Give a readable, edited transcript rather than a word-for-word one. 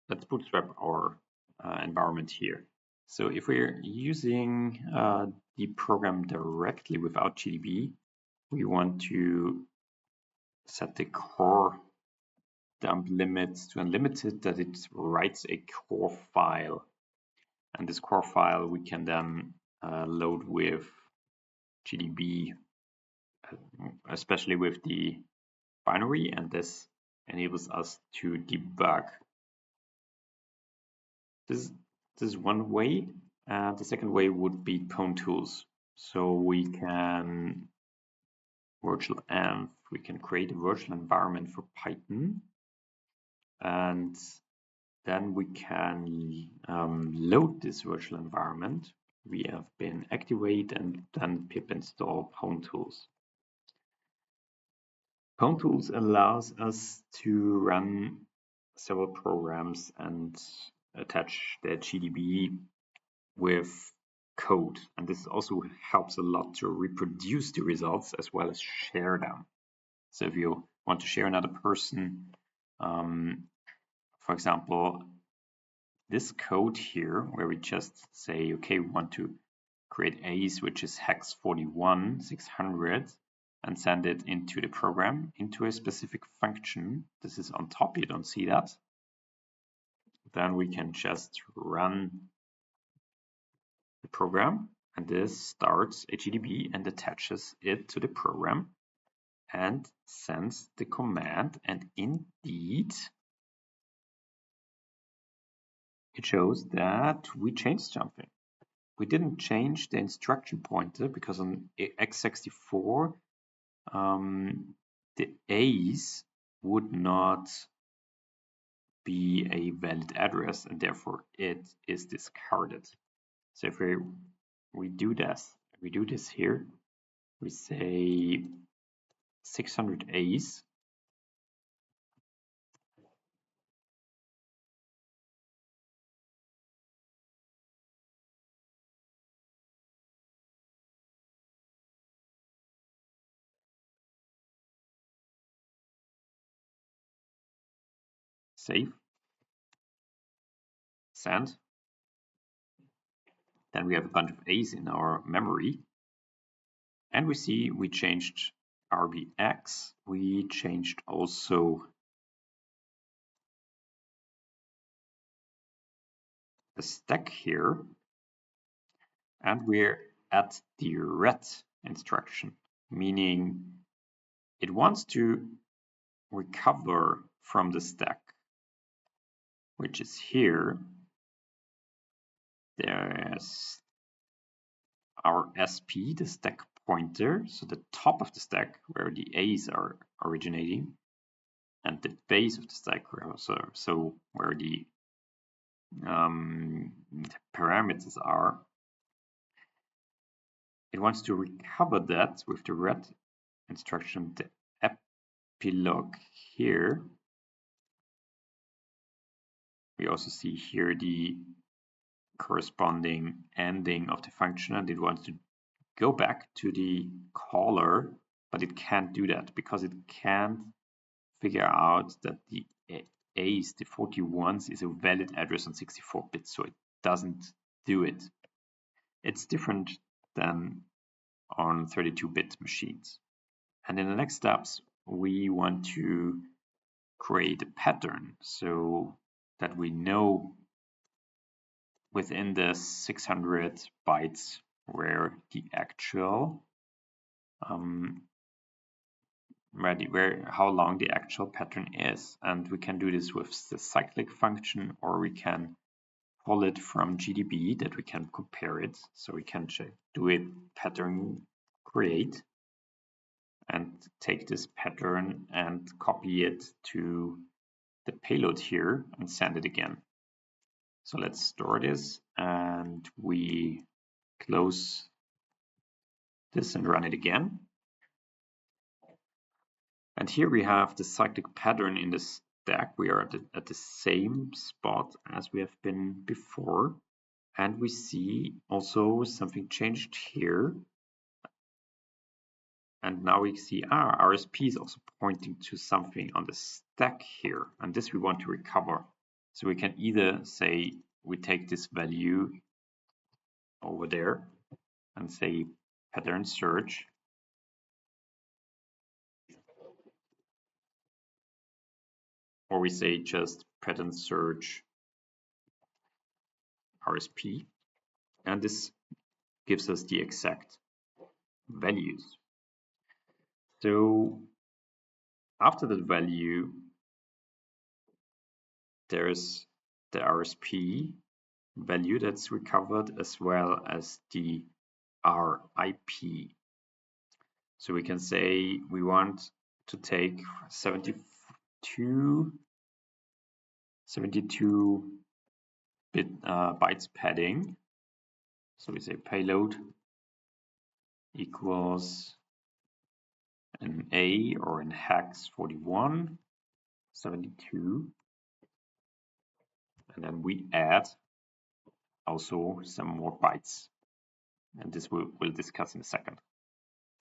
let's bootstrap our environment here. So if we're using the program directly without GDB, we want to set the core dump limits to unlimited, that it writes a core file. And this core file we can then load with GDB, especially with the binary, and this enables us to debug. This is one way. The second way would be pwntools. So we can we can create a virtual environment for Python, and then we can load this virtual environment. We have been activate and then pip install pwntools. pwntools allows us to run several programs and attach their GDB with code, and this also helps a lot to reproduce the results as well as share them. So if you want to share another person, for example, this code here where we just say, okay, we want to create ACE, which is hex 41600, and send it into the program, into a specific function. This is on top, you don't see that. Then we can just run the program, and this starts a GDB and attaches it to the program and sends the command, and indeed it shows that we changed something. We didn't change the instruction pointer because on x64 the ACE would not be a valid address, and therefore it is discarded. So if we do this here, we say 600 ACE, save, send. Then we have a bunch of A's in our memory, and we see we changed RBX. We changed also the stack here, and we're at the ret instruction, meaning it wants to recover from the stack, which is here. There's our SP, the stack pointer, so the top of the stack where the A's are originating, and the base of the stack so where the parameters are. It wants to recover that with the ret instruction, the epilogue here. We also see here the corresponding ending of the function, and it wants to go back to the caller, but it can't do that because it can't figure out that the ACE, the 41s, is a valid address on 64 bits, so it doesn't do it. It's different than on 32-bit machines. And in the next steps, we want to create a pattern so that we know within the 600 bytes where the actual how long the actual pattern is. And we can do this with the cyclic function, or we can pull it from GDB that we can compare it. So we can do it pattern create and take this pattern and copy it to the payload here and send it again. So let's store this, and we close this and run it again. And here we have the cyclic pattern in the stack. We are at the same spot as we have been before. And we see also something changed here. And now we see RSP is also pointing to something on the stack here. And this we want to recover. So we can either say we take this value over there and say pattern search, or we say just pattern search RSP, and this gives us the exact values. So after that value, there's the RSP value that's recovered as well as the RIP. So we can say we want to take 72 bytes padding. So we say payload equals an A or in hex 41, 72. And then we add also some more bytes. And this we'll discuss in a second.